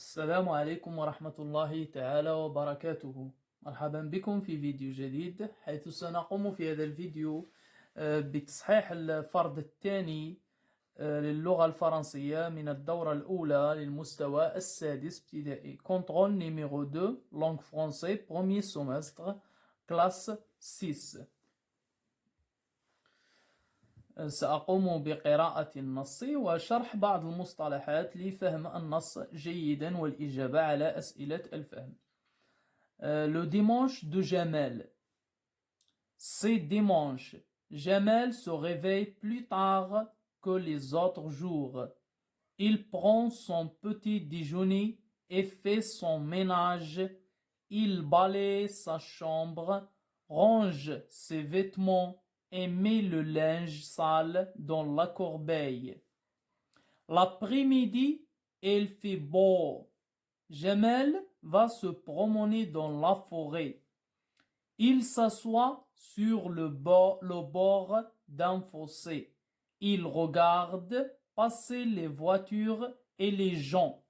السلام عليكم ورحمة الله تعالى وبركاته. مرحبا بكم في فيديو جديد، حيث سنقوم في هذا الفيديو بتصحيح الفرض الثاني للغة الفرنسية من الدورة الأولى للمستوى السادس ابتدائي. كنترول نيميرو 2 لونغ فرونسي بروميير سومستر كلاس 6. سأقوم بقراءة النص وشرح بعض المصطلحات لفهم النص جيدا والإجابة على أسئلة الفهم. Le dimanche de Jamel. C'est dimanche. Jamel se réveille plus tard que les autres jours. Il prend son petit déjeuner et fait son ménage. Il balaye sa chambre, range ses vêtements et met le linge sale dans la corbeille. L'après-midi, il fait beau. Jamel va se promener dans la forêt. Il s'assoit sur le bord d'un fossé. Il regarde passer les voitures et les gens.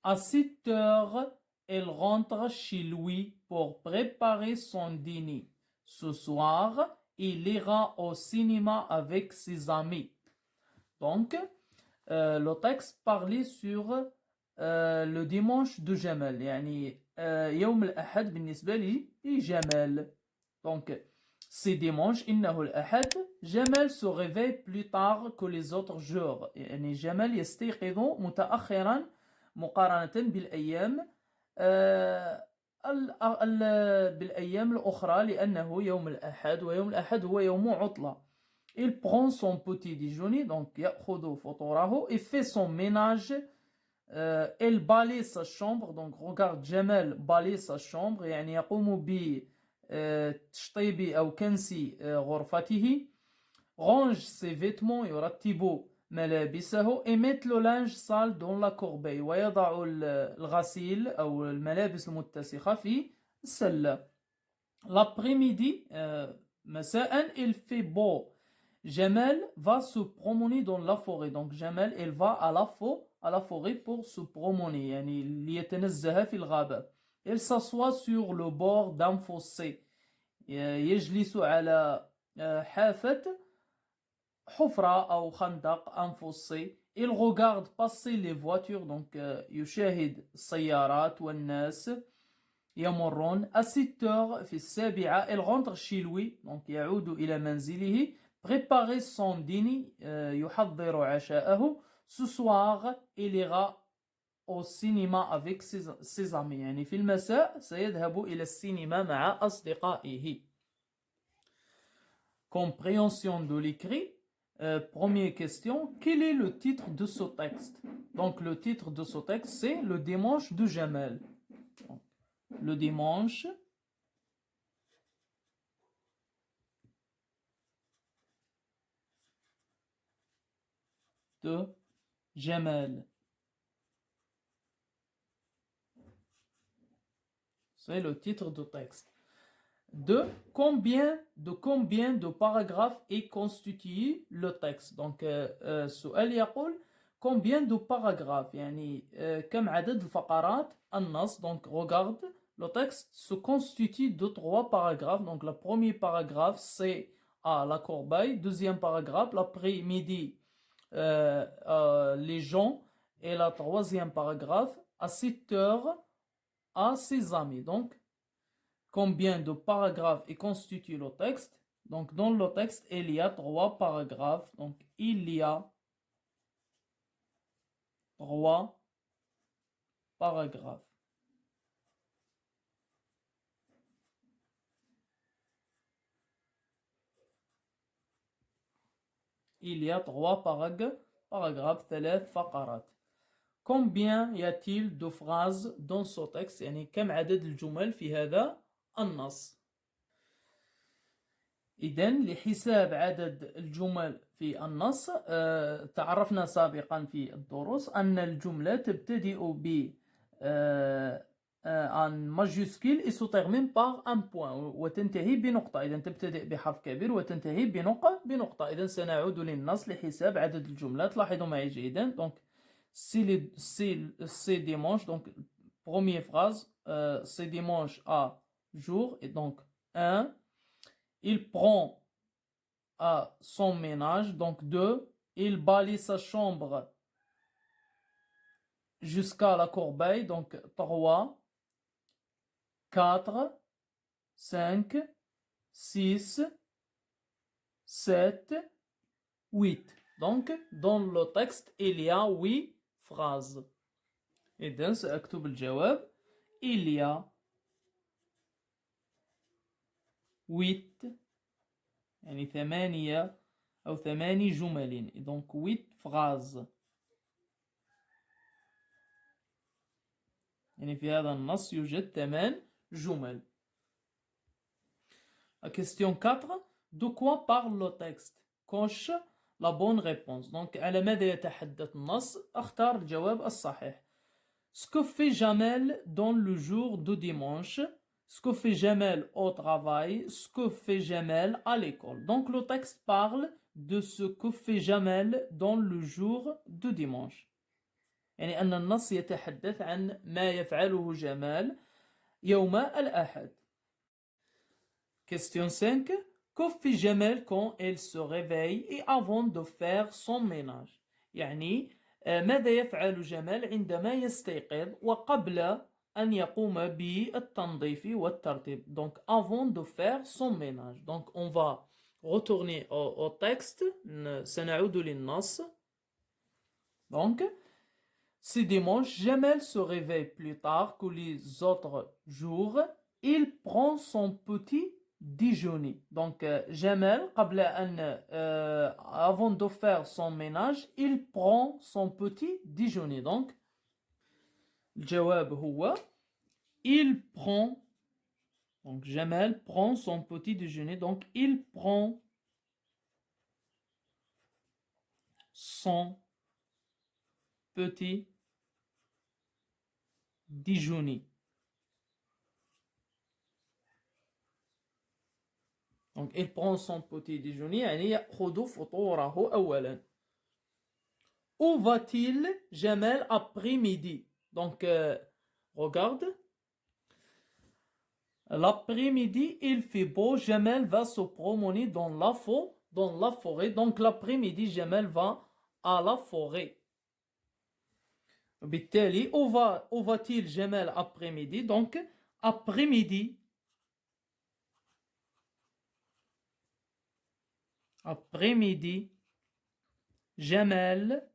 À 7 heures, il rentre chez lui pour préparer son dîner. Ce soir, il ira au cinéma avec ses amis. Donc, le texte parlait sur le dimanche de Jamal. يعني يوم الأحد بالنسبة لجمال. Donc, c'est dimanche, إنه الأحد. Jamal se réveille plus tard que les autres jours. يعني جمال يستيقظ متأخرا مقارنة بالأيام بالأيام الأخرى، لأنه يوم الأحد، ويوم الأحد هو يوم عطلة. Il prend son petit déjeuner, donc يأخذ فطوره, il fait son ménage, il balaye sa chambre. Donc regarde, Jamal balaye sa chambre، يعني يقوم بتشطيب أو كنس غرفته. range ses vêtements، يرتب ملابسه. et met le linge sale dans la corbeille، ويضع الغسيل أو الملابس المتسخة في السلة. l'après-midi، مساء، il fait beau. Jamal va se promener dans la forêt. Donc Jamal, elle va à la forêt pour se promener، يعني ليتنزه في الغابة. Elle s'assoit sur le bord d'un fossé، يجلس على حافة حفرة أو خندق، un fossé. Il regarde passer les voitures، donc يشاهد السيارات والناس يمرون. à 7 heures، في 7، il rentre chez lui، donc يعود إلى منزله. préparer son dîner، يحضر عشاءه. ce soir il ira au cinéma avec ses amis، يعني في المساء سيذهب إلى السينما مع أصدقائه. compréhension de l'écrit. Première question, quel est le titre de ce texte? Donc le titre de ce texte, c'est le dimanche de Jamal. Donc, le dimanche de Jamal. C'est le titre du texte. De combien de paragraphes est constitué le texte? Donc السؤال يقول combien de paragraphes، يعني كم عدد الفقرات النص. donc regarde, le texte se constitue de 3 paragraphes. donc le premier paragraphe c'est à la corbeille, deuxième paragraphe l'après-midi, les gens, et la troisième paragraphe à 7 heures à ses amis. donc combien de paragraphes est constitué le texte? Donc dans le texte il y a 3 paragraphes. donc il y a 3 paragraphes. Il y a 3 paragraphes. 3 فقرات. combien y a-t-il de phrases dans ce texte؟ يعني كم عدد الجمل في هذا النص؟ إذن لحساب عدد الجمل في النص، تعرفنا سابقا في الدروس أن الجملة تبتدئ ب ان ماجيسكيل et se termine par un point، وتنتهي بنقطة. إذن تبتدئ بحرف كبير وتنتهي بنقطة. إذن سنعود للنص لحساب عدد الجملات. لاحظوا معي جيدا. donc c'est dimanche, donc première phrase, c'est dimanche à jour, et donc un. Il prend à son ménage, donc deux. Il balaye sa chambre jusqu'à la corbeille, donc trois, quatre, cinq, six, sept, huit. Donc, dans le texte, il y a 8 phrases. إذن سأكتب الجواب. Il y a 8 يعني 8 أو 8 جمل. Donc 8 phrases. يعني في هذا النص يوجد 8 جمل. La question 4. De quoi parle le texte? Coche la bonne réponse. Donc على ماذا يتحدث النص؟ اختار الجواب الصحيح. Ce que fait Jamel dans le jour de dimanche, ce que fait Jamel au travail, ce que fait Jamel à l'école. Donc le texte parle de ce que fait Jamel dans le jour de dimanche. يعني أن النص يتحدث عن ما يفعله جمال يوم الأحد. Question 5. Que fait Jamel quand elle se réveille et avant de faire son ménage? يعني ماذا يفعل جمال عندما يستيقظ وقبل أن يقوم بالتنظيف والترتيب. Donc avant de faire son ménage. Donc on va retourner au texte. سنعود للنص. Donc c'est dimanche. Jamel se réveille plus tard que les autres jours. Il prend son petit déjeuner. Donc Jamel قبل أن avant de faire son ménage, il prend son petit déjeuner. Donc الجواب هو il prend. Donc Jamel prend son petit déjeuner. Donc il prend son petit déjeuner. Donc il prend son petit déjeuner. يعني يأخذ فطوره أولا. Où va-t-il Jamel après-midi? Donc regarde. L'après-midi, il fait beau. Jamel va se promener dans la forêt. Donc l'après-midi, Jamel va à la forêt. بالتالي, où va-t-il Jamel après-midi? Donc après-midi. Après-midi, Jamel.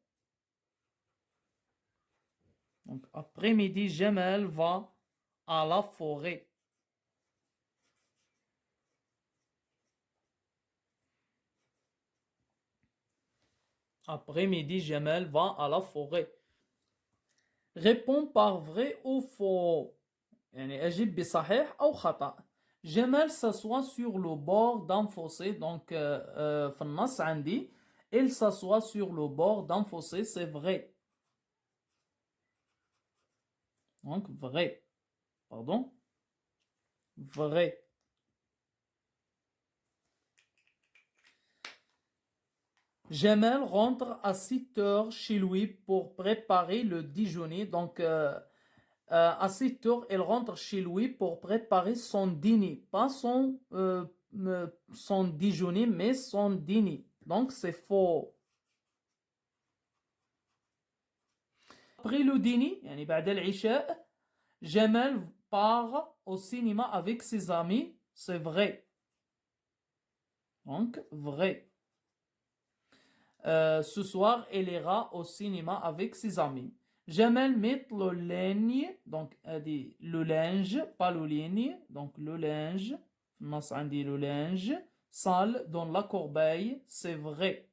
Donc après-midi, Jamel va à la forêt. Après-midi, Jamel va à la forêt. Réponds par vrai ou faux. يعني أجيب بصحيح أو خطأ. Jamel s'assoit sur le bord d'un fossé. Donc في النص عندي il s'assoit sur le bord d'un fossé. C'est vrai. Donc vrai. Pardon. Vrai. Jamel rentre à 7 heures chez lui pour préparer le déjeuner. Donc à 7 heures, elle rentre chez lui pour préparer son dîner. Pas son déjeuner, mais son dîner. Donc c'est faux. Après le dîner, يعني بعد العشاء, Jamel part au cinéma avec ses amis. C'est vrai. Donc vrai. Ce soir, elle ira au cinéma avec ses amis. Jamel met le linge, donc dit le linge, pas le ligne, donc le linge, النص عندي le linge, sale dans la corbeille, c'est vrai.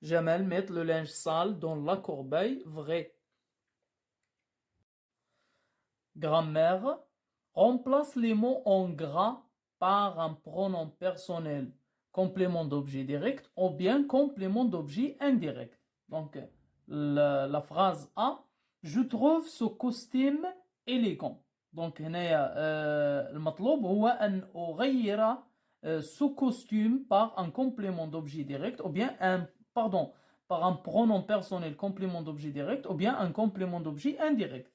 Jamel met le linge sale dans la corbeille, vrai. Grammaire, remplace les mots en gras par un pronom personnel, complément d'objet direct ou bien complément d'objet indirect. Donc la phrase A, je trouve ce costume élégant. Donc هنا المطلوب هو أن أغير ce costume par un complément d'objet direct ou bien par un pronom personnel complément d'objet direct ou bien un complément d'objet indirect.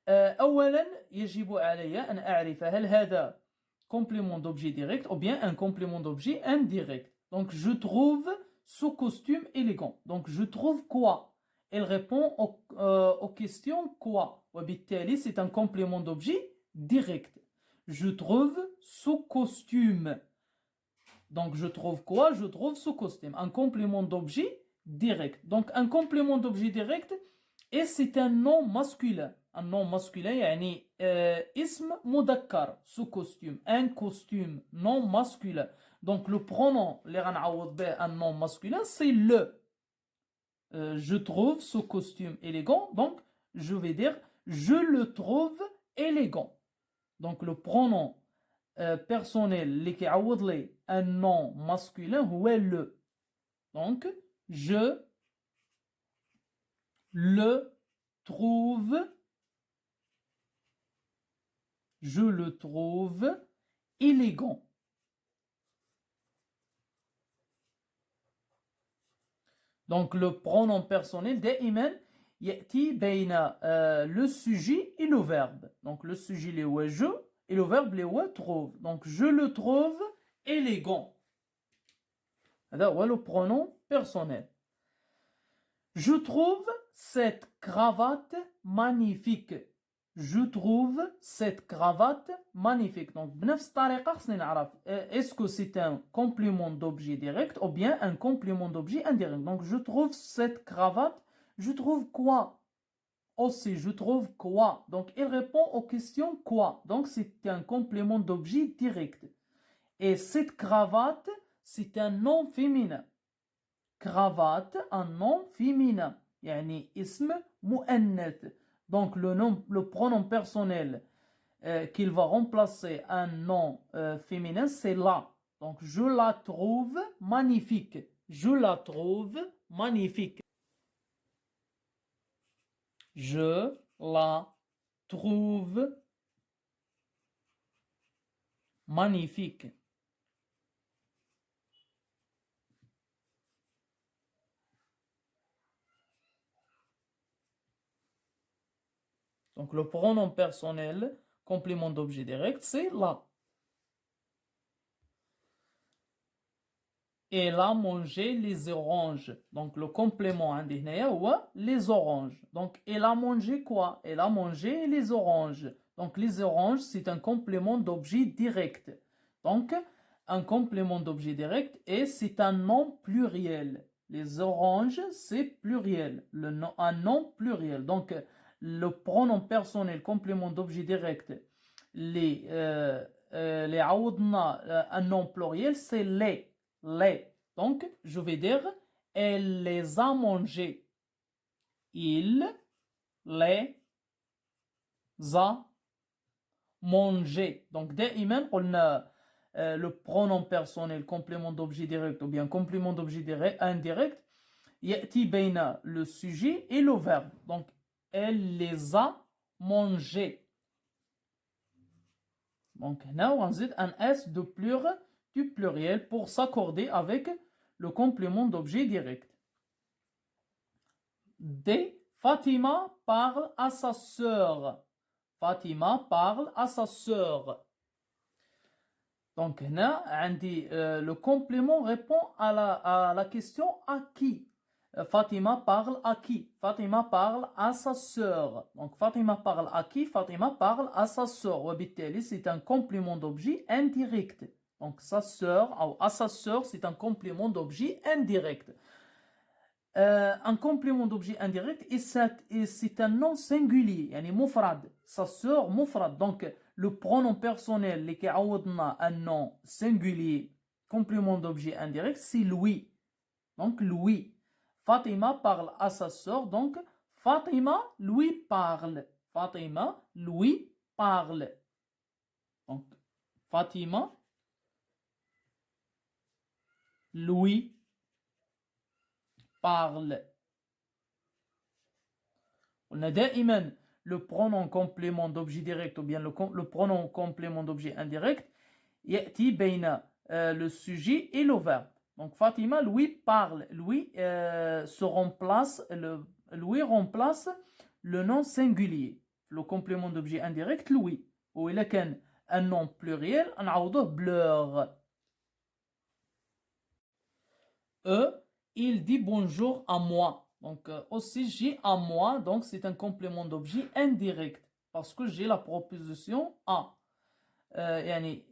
أولا يجب علي أن أعرف هل هذا complément d'objet direct ou bien un complément d'objet indirect. Donc je trouve ce costume élégant. Donc je trouve quoi? Elle répond aux questions quoi. وبالتالي c'est un complément d'objet direct. Je trouve ce costume. Donc je trouve quoi? Je trouve ce costume. Un complément d'objet direct. Donc un complément d'objet direct et c'est un nom masculin. Un nom masculin يعني اسم مذكر ce costume. Un costume, nom masculin. Donc le pronom اللي غنعوض به un nom masculin c'est le. Je trouve ce costume élégant. Donc je vais dire je le trouve élégant. Donc le pronom personnel اللي كيعوض لي un nom masculin هو le. Donc je le trouve élégant. Donc le pronom personnel دائما يأتي بين le sujet et le verbe. Donc le sujet اللي هو je et le verbe اللي هو trouve. Donc je le trouve élégant. هذا هو le pronom personnel. Je trouve cette cravate magnifique. Je trouve cette cravate magnifique. Donc, بنفس الطريقة خصني نعرف est-ce que c'est un complément d'objet direct ou bien un complément d'objet indirect. Donc, je trouve cette cravate. Je trouve quoi? Aussi, je trouve quoi? Donc, il répond aux questions quoi. Donc, c'est un complément d'objet direct. Et cette cravate, c'est un nom féminin. Cravate, un nom féminin. يعني اسم مؤنث. Donc le pronom personnel qu'il va remplacer un nom féminin, c'est la. Donc je la trouve magnifique. Je la trouve magnifique. Je la trouve magnifique. Donc le pronom personnel, complément d'objet direct, c'est la. Elle a mangé les oranges. Donc le complément indéniable, ou les oranges. Donc elle a mangé quoi? Elle a mangé les oranges. Donc les oranges, c'est un complément d'objet direct. Donc un complément d'objet direct et c'est un nom pluriel. Les oranges, c'est pluriel. Un nom pluriel. Donc le pronom personnel complément d'objet direct, les عوضنا un nom pluriel, c'est les. Donc, je vais dire, elle les a mangés. Il les a mangés. Donc, دائما قلنا le pronom personnel complément d'objet direct ou bien complément d'objet indirect يأتي بين le sujet et le verbe. Donc, elle les a mangés. Donc, là, on dit un S du pluriel pour s'accorder avec le complément d'objet direct. D. Fatima parle à sa sœur. Fatima parle à sa sœur. Donc, là, le complément répond à la question à qui. Fatima parle à qui? Fatima parle à sa sœur. Donc Fatima parle à qui? Fatima parle à sa sœur. وبالتالي c'est un complément d'objet indirect. Donc sa sœur ou à sa sœur c'est un complément d'objet indirect. Un complément d'objet indirect et c'est un nom singulier يعني مفرد. Sa sœur مفرد. Donc le pronom personnel اللي كيعوضنا un nom singulier complément d'objet indirect c'est lui. Donc lui. Fatima parle à sa sœur, donc Fatima lui parle. Fatima lui parle. Donc Fatima lui parle. On a دائما le pronom complément d'objet direct ou bien le pronom complément d'objet indirect يأتي بين le sujet et le verbe. Donc Fatima, Louis parle. Louis Louis remplace le nom singulier. Le complément d'objet indirect, Louis. Ou il a un nom pluriel, on a bleur. Il dit bonjour à moi. Donc aussi j'ai à moi, donc c'est un complément d'objet indirect parce que j'ai la proposition à.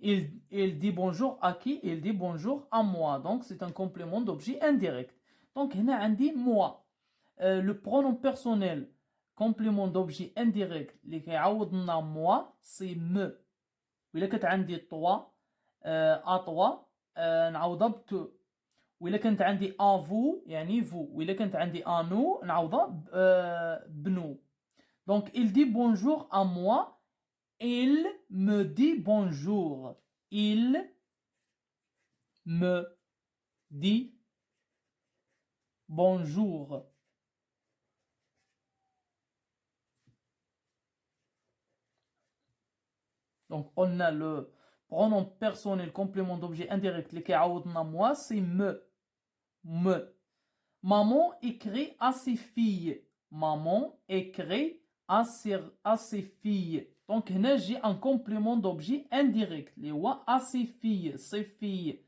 Il dit bonjour à qui? Il dit bonjour à moi. Donc c'est un complément d'objet indirect. Donc هنا عندي moi. Le pronom personnel complément d'objet indirect اللي كيعوضنا moi c'est me. وإلا كانت عندي toi à toi نعوضها ب te. وإلا كانت عندي à vous يعني vous. وإلا كانت عندي à nous نعوضها بنو. Donc il dit bonjour à moi. Il me dit bonjour. Il me dit bonjour. Donc, on a le pronom personnel complément d'objet indirect. Les moi, c'est me. Me. Maman écrit à ses filles. Maman écrit à ses filles. Donc, là, j'ai un complément d'objet indirect. Les wa à ses filles. Ses filles.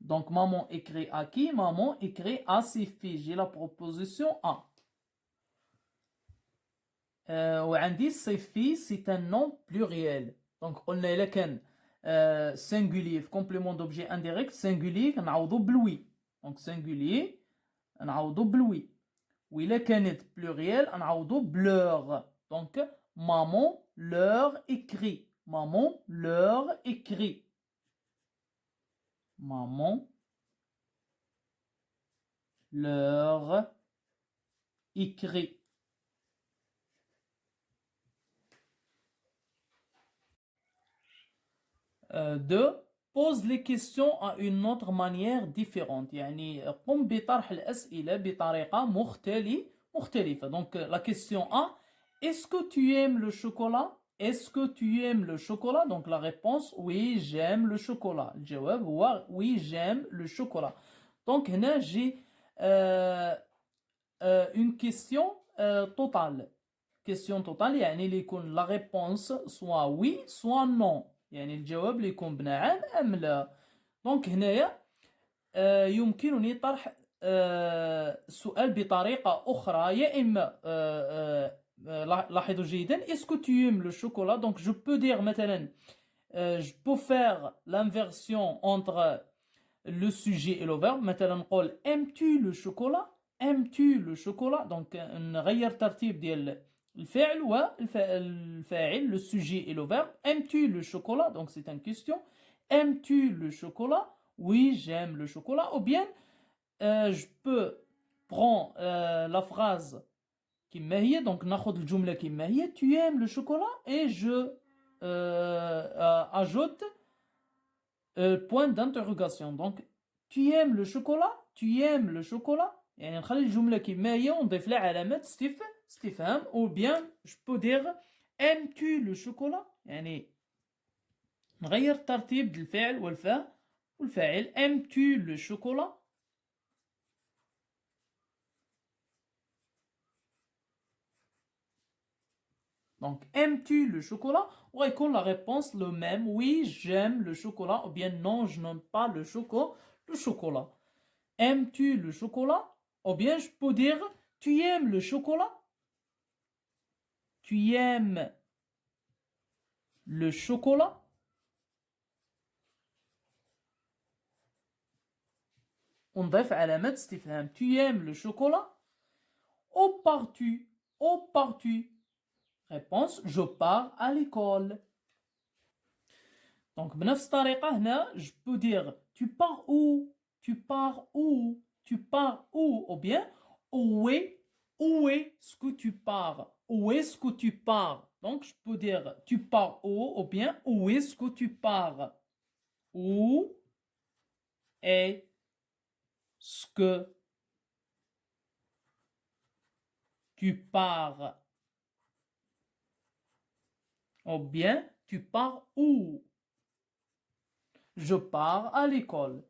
Donc, maman écrit à qui? Maman écrit à ses filles. J'ai la proposition A. وعندي ses filles, c'est un nom pluriel. Donc, on a لكن singulier في complément d'objet indirect. Singulier, نعوضو بلوي. Donc, singulier, نعوضو بلوي. وإلا كانت pluriel, نعوضو bleur. Donc, maman leur écrit. Maman leur écrit. Maman leur écrit. 2. Pose les questions à une autre manière différente. يعني قم بطرح الأسئلة بطريقة مختلفة. Donc la question A, est-ce que tu aimes le chocolat? Est-ce que tu aimes le chocolat? Donc la réponse, oui, j'aime le chocolat. الجواب هو oui, j'aime le chocolat. Donc هنا j'ai une question totale. Question totale يعني اللي يكون la réponse soit oui, soit non. يعني الجواب اللي يكون بنعم أم لا. دونك هنايا يمكنني طرح سؤال بطريقة أخرى يا إما لاحظوا جيدا est-ce que tu aimes le chocolat. Donc je peux dire مثلا je peux faire l'inversion entre le sujet et le verbe. مثلا نقول aimes-tu le chocolat. aimes-tu le chocolat. Donc نغير ترتيب ديال الفعل والفاعل le sujet et le verbe. Aimes-tu le chocolat. Donc c'est une question. Aimes-tu le chocolat. Oui, j'aime le chocolat. Ou bien je peux prendre la phrase كما هي. Donc ناخذ الجملة كما هي. Tu aimes le chocolat et je ajoute point d'interrogation. Donc tu aimes le chocolat. Tu aimes le chocolat. يعني نخلي الجملة كما هي ونضيف لها علامة استفهام. ou bien je peux dire aimes-tu le chocolat. يعني نغير ترتيب الفعل والفاعل. aimes-tu le chocolat. Donc aimes-tu le chocolat. ويكون la réponse le même. Oui, j'aime le chocolat. Ou bien non, je n'aime pas le chocolat. Aimes-tu le chocolat. Ou bien je peux dire tu aimes le chocolat. Tu aimes le chocolat. ونضيف علامة استفهام. Tu aimes le chocolat. Où pars-tu. Où pars-tu. Réponse je pars à l'école. Donc بنفس الطريقة هنا je peux dire tu pars où. Tu pars où. Tu pars où. Ou bien où est-ce que tu pars. Où est-ce que tu pars. Donc je peux dire tu pars où. Ou bien où est-ce que tu pars. Où est-ce que tu pars. Ou bien tu pars où. Je pars à l'école.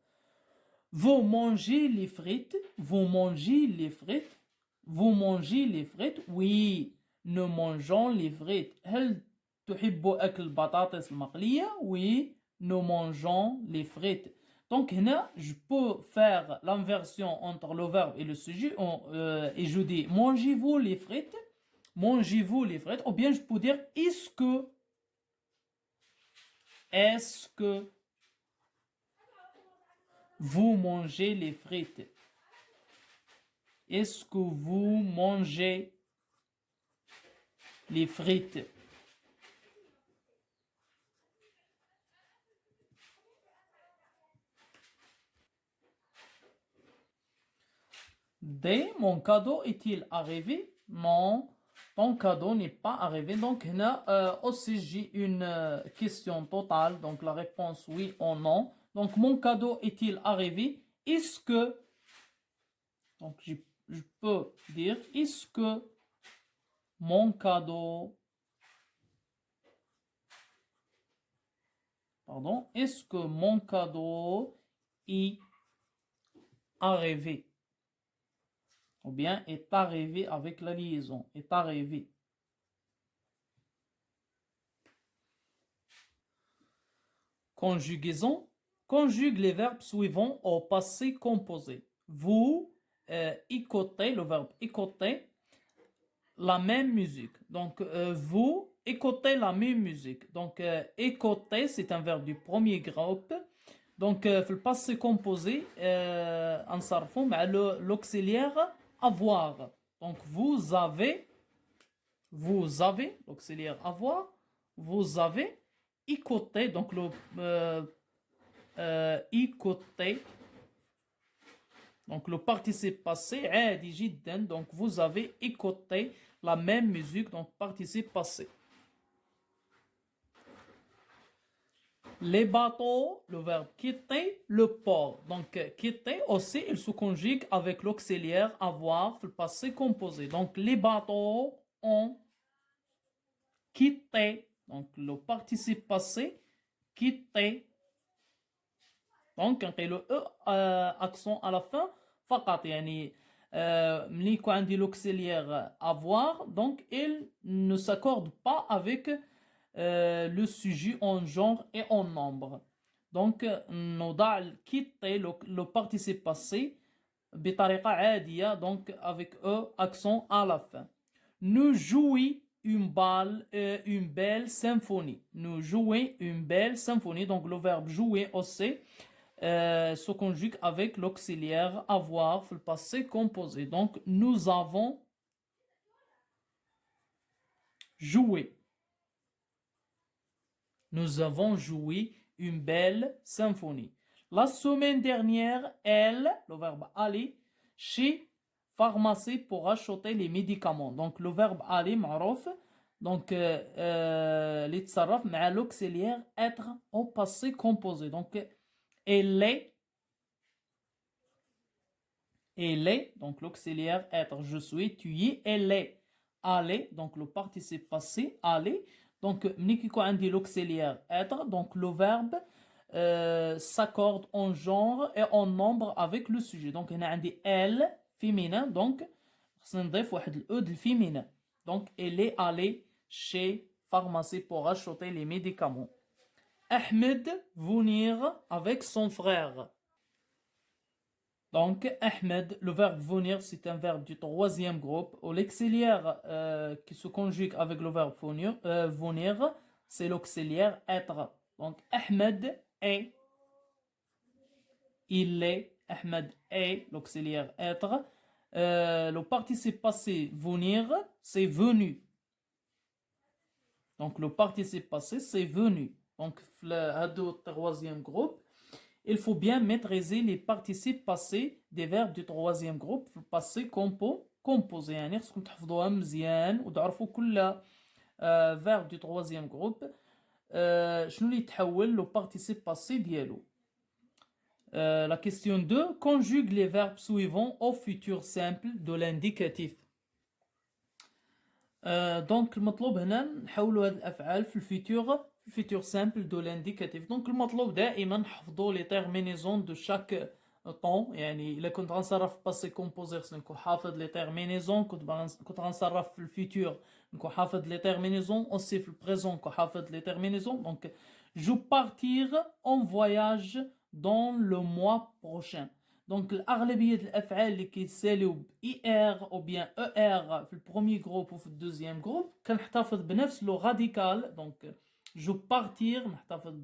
Vous mangez les frites? Vous mangez les frites? Vous mangez les frites? Oui, nous mangeons les frites. هل تحب أكل البطاطس المقلية? Oui, nous mangeons les frites. Donc, هنا, je peux faire l'inversion entre le verbe et le sujet et je dis mangez-vous les frites? Mangez-vous les frites? Ou bien je peux dire est-ce que vous mangez les frites? Est-ce que vous mangez les frites? D. Mon cadeau est-il arrivé? Non, ton cadeau n'est pas arrivé. Donc, là, aussi, j'ai une question totale. Donc, la réponse oui ou non. Donc, mon cadeau est-il arrivé? Est-ce que, donc, je peux dire, est-ce que mon cadeau, pardon, est-ce que mon cadeau est arrivé? Ou bien est arrivé avec la liaison, est arrivé. Conjugaison. Conjugue les verbes suivants au passé composé. Vous écoutez, le verbe écouter, la même musique. Donc, vous écoutez la même musique. Donc, écouter, c'est un verbe du premier groupe. Donc, في passé composé, نصرفه مع l'auxiliaire avoir. Donc, vous avez, l'auxiliaire avoir, vous avez écouté, donc écouter, donc le participe passé, عادي جدا, donc vous avez écouté la même musique, donc participe passé. Les bateaux, le verbe quitter, le port. Donc, quitter aussi, il se conjugue avec l'auxiliaire avoir, le passé composé. Donc, les bateaux ont quitté. Donc, le participe passé, quitté. Donc, on le accent à la fin. فقط يعني ملي يكون عندي l'auxiliaire avoir, donc il ne s'accorde pas avec le sujet en genre et en nombre. Donc, نضع quitter le participe passé بطريقة عادية, donc avec accent à la fin. Nous jouons une belle symphonie. Nous jouons une belle symphonie. Donc, le verbe jouer aussi se conjugue avec l'auxiliaire avoir, le passé composé. Donc, nous avons joué. Nous avons joué une belle symphonie. La semaine dernière, elle, le verbe aller, chez pharmacie pour acheter les médicaments. Donc, le verbe aller, معروف. Donc, اللي يتصرف مع l'auxiliaire être au passé composé. Donc, elle est, donc l'auxiliaire être, je suis, tu y es, elle est, aller, donc le participe passé, aller. Donc, ملي كيكون عندي l'auxiliaire être, donc le verbe s'accorde en genre et en nombre avec le sujet. Donc, هنا عندي elle, féminin, donc خصنا نضيف واحد الأو ديال féminin. Donc, elle est allée chez pharmacie pour acheter les médicaments. Ahmed venir avec son frère. Donc, Ahmed, le verbe venir, c'est un verbe du troisième groupe. L'auxiliaire qui se conjugue avec le verbe venir, c'est l'auxiliaire être. Donc, Ahmed est, il est, Ahmed est, l'auxiliaire être. Le participe passé venir, c'est venu. Donc, le participe passé, c'est venu. Donc, le troisième groupe, il faut bien maîtriser les participes passés des verbes du troisième groupe في passé composé. يعني خصكم تحفظوها مزيان وتعرفوا كل verbe du troisième groupe شنو اللي يتحول le participe passé ديالو. La question 2, conjugue les verbes suivants au futur simple de l'indicatif. دونك المطلوب هنا نحولوا هذه الافعال في الفيتور simple de l'indicatif. Donc المطلوب دائما نحفظوا les terminaisons de chaque طون، يعني إلا كنت غنصرف في باسي كومبوزي خصني نكون حافظ لي تيرمينيزون، كنت غنصرف في الفيتور نكون حافظ لي تيرمينيزون، أوسي في البريزون نكون حافظ لي تيرمينيزون. دونك جو بارتير اون فواياج دون لو موا بروشان. دونك الأغلبية الأفعال اللي كيتساليو ب إي آر أو بيان أو آر في البروميي جروب وفي الدوزيام جروب كنحتفظ بنفس لو راديكال. دونك جو بارتير نحتفظ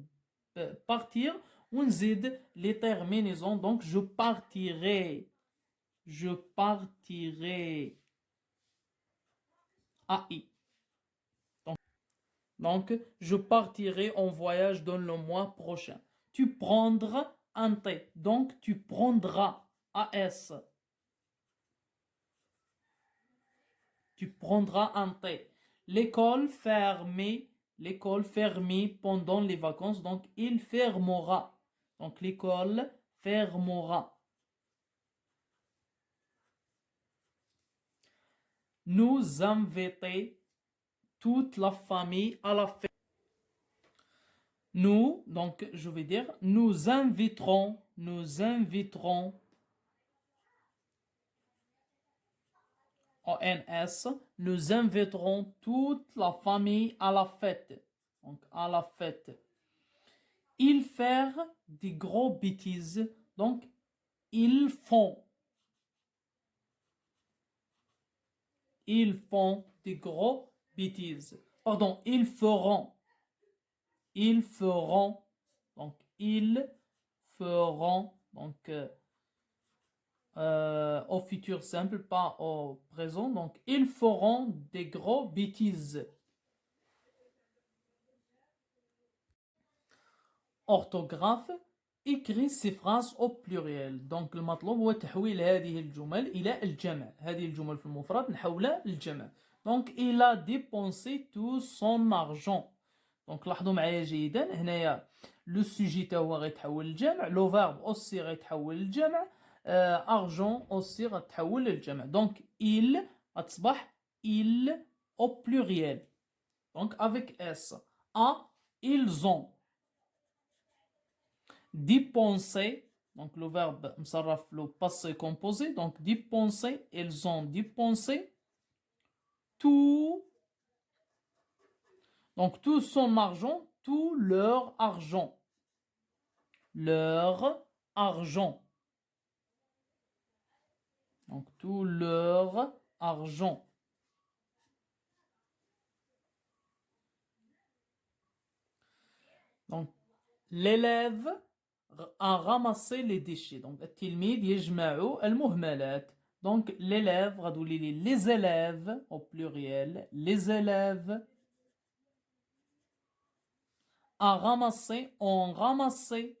بارتير ونزيد لي terminaisons. Donc je partirai, je partirai AI. Donc je partirai en voyage dans le mois prochain. Tu prendras un thé, donc tu prendras AS. Tu prendras un thé. L'école fermée pendant les vacances, donc il fermera. Donc l'école fermera. Nous inviter toute la famille à la fête. Nous, donc je vais dire, nous inviterons, ONS, nous inviterons toute la famille à la fête. Donc à la fête. Ils faire des gros bêtises, donc ils font des gros bêtises. Pardon, ils feront, donc ils feront, donc au futur simple, pas au présent. Donc ils feront des gros bêtises. Orthographe. écrit ces phrases au pluriel. Donc المطلوب هو تحويل هذه الجمل إلى الجمع. هذه الجمل في المفرد نحولها للجمع. Donc il a dépensé tout son argent. Donc لاحظوا معايا جيدا هنايا لو سوجي تا هو غيتحول للجمع، لو فيرب اوسي غيتحول للجمع، ارجون اوسي غتحول للجمع. دونك il غتصبح il au pluriel. Donc avec s. A ils ont dépenser, donc le verbe مصرف le passé composé, donc dépenser, ils ont dépensé tout, donc tout son argent, tout leur argent, donc tout leur argent. Donc l'élève a ramassé les déchets. Donc التلميذ يجمع المهملات. Donc l'élève غتولي لي les élèves au pluriel, les élèves a ramassé, ont ramassé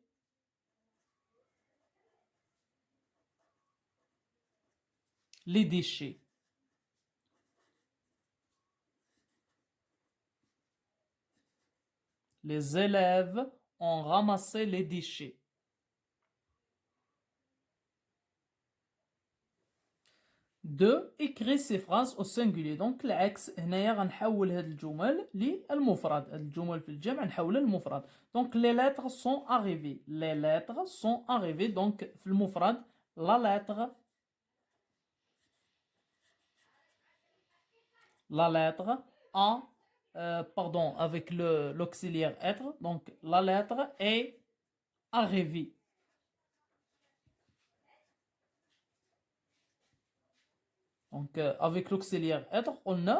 les déchets. Les élèves ont ramassé les déchets. Deux, écrire ces phrases au singulier. Donc العكس هنايا غنحول هاد الجمل للمفرد. هاد الجمل في الجمع نحولها للمفرد. Donc les lettres sont arrivées. Les lettres sont arrivées. Donc في المفرد la lettre a pardon avec l'auxiliaire être. Donc la lettre est arrivée. Donc avec l'auxiliaire être, on a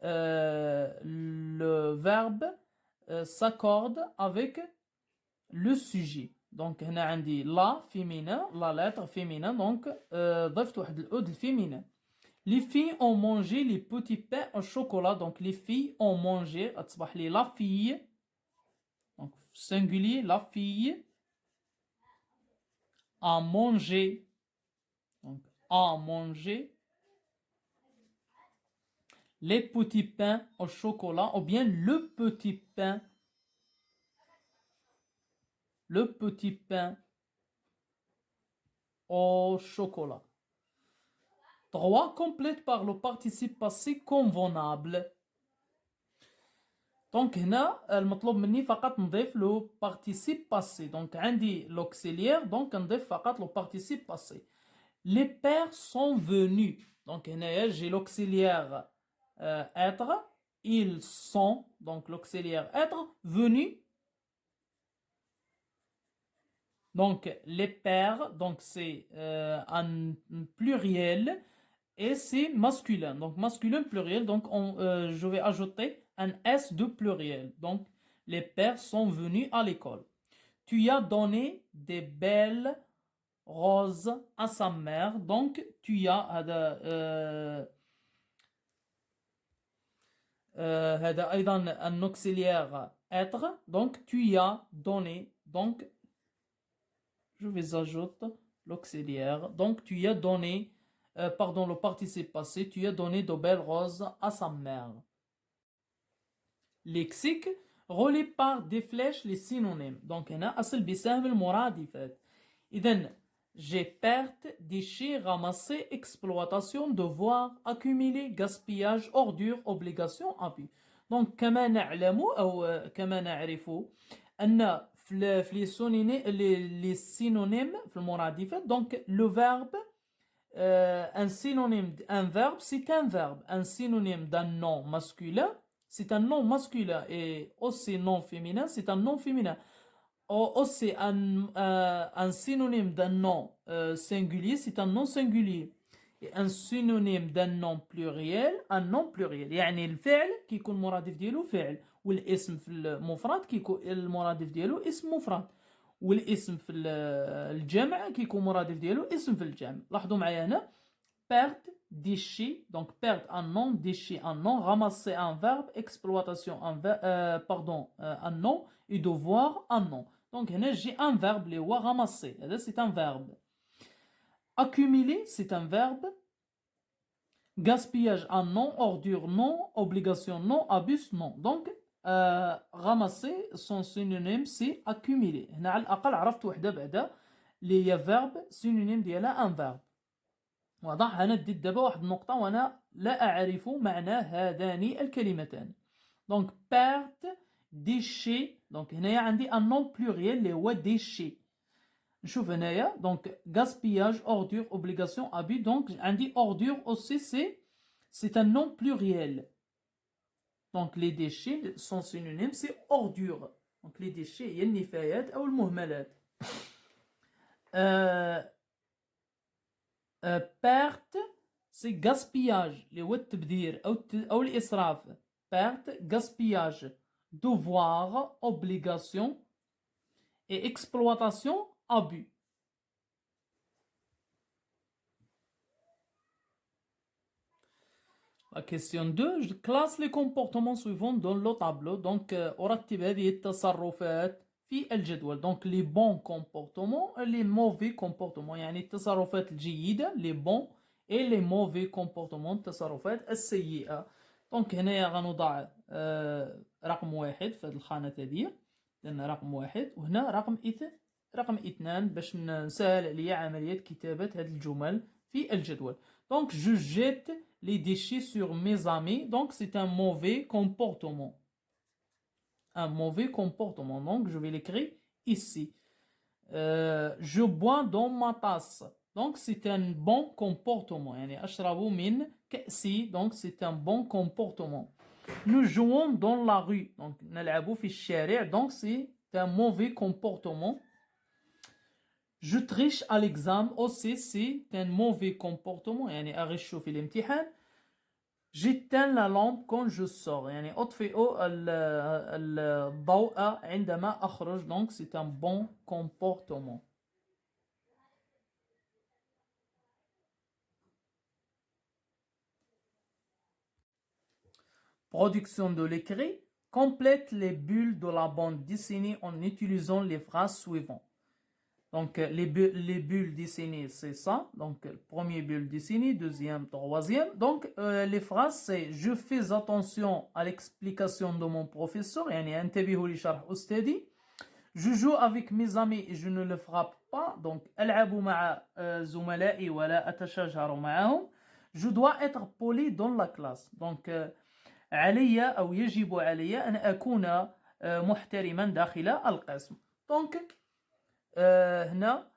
le verbe s'accorde avec le sujet. Donc هنا عندي la féminin, la lettre féminin. Donc ضفت واحد الأود الفيمينين. Les filles ont mangé les petits pains au chocolat. Donc les filles ont mangé. غتصبح لي la fille. Donc singulier, la fille a mangé. Donc a mangé les petits pains au chocolat, ou bien le petit pain au chocolat. 3. Complète par le participe passé convenable. دونك هنا المطلوب مني فقط نضيف لو participe passé. دونك عندي l'auxiliaire دونك نضيف فقط لو participe passé. Les pères sont venus. Donc هنايا j'ai l'auxiliaire être. Ils sont, donc l'auxiliaire être, venus. Donc les pères, donc c'est un pluriel et c'est masculin. Donc masculin pluriel, donc je vais ajouter un S de pluriel. Donc les pères sont venus à l'école. Tu as donné des belles roses à sa mère. Donc tu as هذا أيضا un auxiliaire être. Donc tu as donné. Donc je vais ajouter l'auxiliaire. Donc tu as donné, pardon, le participe passé, tu as donné de belles roses à sa mère. Lexique, relie par des flèches les synonymes. Donc هنا أصل بيساهم المرادفات. إذن j'ai perte, déchets, ramasser, exploitation, devoir, accumuler, gaspillage, ordure, obligation, abus. Donc كما نعلم أو كما نعرف أن في les synonymes في المرادفات. Donc le verbe un synonyme un verbe c'est un verbe. Un synonyme d'un nom masculin c'est un nom masculin et aussi nom féminin c'est un nom féminin. Aussi un synonyme d'un nom singulier c'est un nom singulier. Et un synonyme d'un nom pluriel un nom pluriel. يعني الفعل كيكون المرادف ديالو فعل والاسم في المفرد كيكون المرادف ديالو اسم مفرد والاسم في الجمع كيكون مرادف ديالو اسم في الجمع. لاحظوا معايا هنا perdre déchet donc perdre un nom déchet un nom ramasser un verbe exploitation un nom et devoir un nom. Donc هنا j'ai un verbe اللي هو ramasser هذا c'est un verbe. Accumuler c'est un verbe. Gaspillage un nom, ordure non, obligation non, abus non. Donc ramasser son synonyme c'est accumuler. هنا على الأقل عرفت وحدة بعدا اللي هي verbe synonyme ديالها un verbe. واضح. أنا ديت دابا واحد النقطة وأنا لا أعرف معنى هذان الكلمتان. Donc perte, déchet. Donc هنايا عندي un nom pluriel اللي هو déchet. نشوف هنايا donc gaspillage, ordure, obligation, abus. Donc عندي ordure aussi c'est un nom pluriel. Donc les déchets sont synonymes c'est ordure. Donc les déchets هي النفايات أو المهملات. perte c'est gaspillage اللي هو التبذير أو الإسراف. perte, gaspillage, devoir, obligation et exploitation, abus. La question 2, je classe les comportements suivants dans le tableau. Donc أرتب هذه التصرفات في الجدول. Donc les bons comportements et les mauvais comportements. يعني التصرفات الجيدة les bons et les mauvais comportements التصرفات السيئة. Donc هنا غنوضع رقم 1 في هذه الخانة هذه. لأن رقم 1 وهنا رقم 2 باش نسهل عليا عملية كتابة هذه الجمل في الجدول. Donc je jette les déchets sur mes amis. Donc c'est un mauvais comportement. Un mauvais comportement. Donc je vais l'écrire ici. Je bois dans ma tasse. Donc c'est un bon comportement. يعني أشرب من كأسي. Donc c'est un bon comportement. Nous jouons dans la rue. Donc نلعب في الشارع. Donc c'est un mauvais comportement. Je triche à l'examen aussi c'est un mauvais comportement. يعني أغش في الامتحان. j'éteins la lampe quand je sors. يعني أطفئ الضوء عندما أخرج. Donc c'est un bon comportement. Production de l'écrit. Complète les bulles de la bande dessinée en utilisant les phrases suivantes. Donc les bulles dessinées c'est ça. Donc premier bulle dessinée, deuxième, troisième. Donc les phrases c'est je fais attention à l'explication de mon professeur. يعني انتبهوا لشرح أستاذي. Je joue avec mes amis et je ne le frappe pas. Donc ألعب مع زملائي ولا أتشاجر معهم. Je dois être poli dans la classe. Donc علي أو يجب علي أن أكون محترما داخل القسم. Donc هنا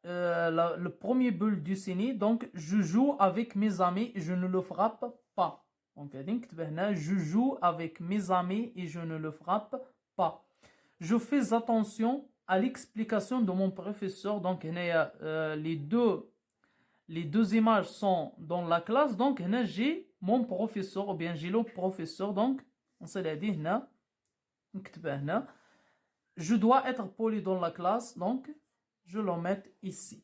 le premier bulle du Sini, donc je joue avec mes amis et je ne le frappe pas. Donc je joue avec mes amis et je ne le frappe pas. Je fais attention à l'explication de mon professeur. Donc les deux images sont dans la classe. Donc j'ai mon professeur ou bien j'ai le professeur. Donc on se l'a dit je dois être poli dans la classe. Donc je le mets ici.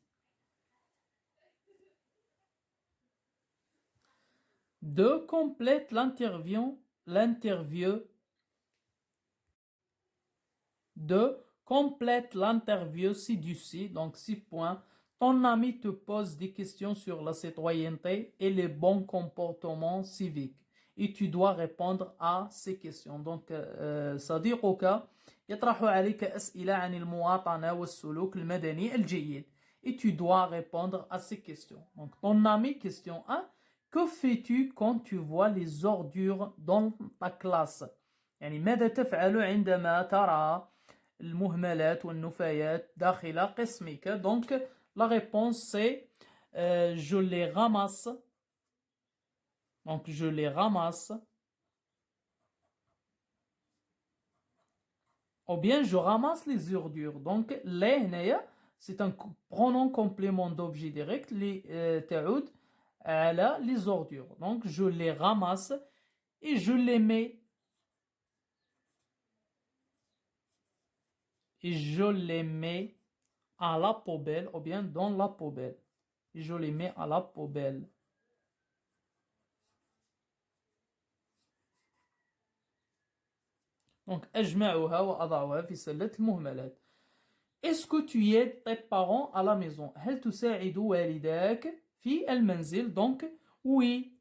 2. Complète l'interview. 2. Complète l'interview ci-dessus. Donc 6 points. Ton ami te pose des questions sur la citoyenneté et les bons comportements civiques. Et tu dois répondre à ces questions. Donc صديقك يطرح عليك أسئلة عن المواطنة والسلوك المدني الجيد. Et tu dois répondre à ces questions. Donc ton ami, question 1. Que fais-tu quand tu vois les ordures dans ta classe؟ يعني ماذا تفعل عندما ترى المهملات والنفايات داخل قسمك؟ Donc la réponse c'est je les ramasse. Donc je les ramasse. Ou bien je ramasse les ordures. Donc les c'est un pronom complément d'objet direct تعود على les ordures. Donc je les ramasse et je les mets à la poubelle ou bien dans la poubelle. Et je les mets à la poubelle. Donc أجمعها وأضعها في سلة المهملات. Est-ce que tu aides tes parents à la maison؟ هل تساعد والداك في المنزل؟ Donc oui.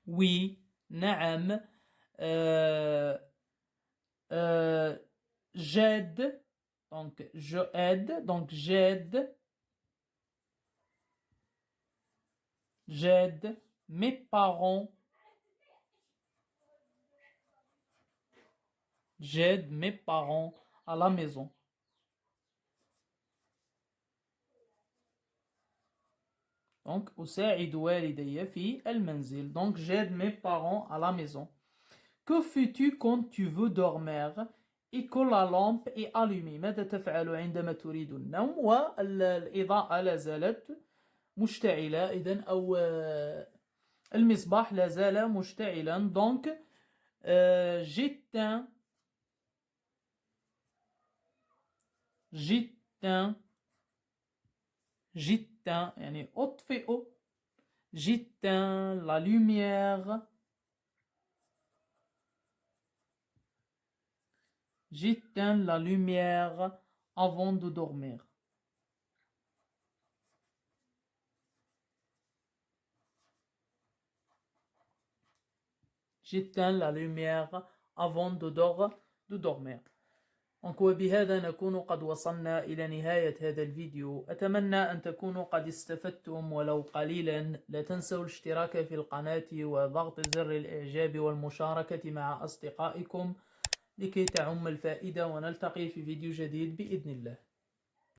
Oui. نعم. J'aide. Donc je aide. Donc j'aide. J'aide mes parents. J'aide mes parents à la maison. Donc أساعد والدي في المنزل. Donc j'aide mes parents à la maison. Que fais-tu quand tu veux dormir et que la lampe est allumée؟ ماذا تفعل عندما تريد النوم والإضاءة لا زالت مشتعلة؟ إذن أو المصباح لا زال مشتعلا. Donc j'éteins يعني أطفئ. J'éteins la lumière. J'éteins la lumière avant de dormir. J'éteins la lumière avant de dormir. Donc وبهذا نكون قد وصلنا إلى نهاية هذا الفيديو. أتمنى أن تكونوا قد استفدتم ولو قليلا. لا تنسوا الاشتراك في القناة وضغط زر الإعجاب والمشاركة مع أصدقائكم لكي تعم الفائدة، ونلتقي في فيديو جديد بإذن الله.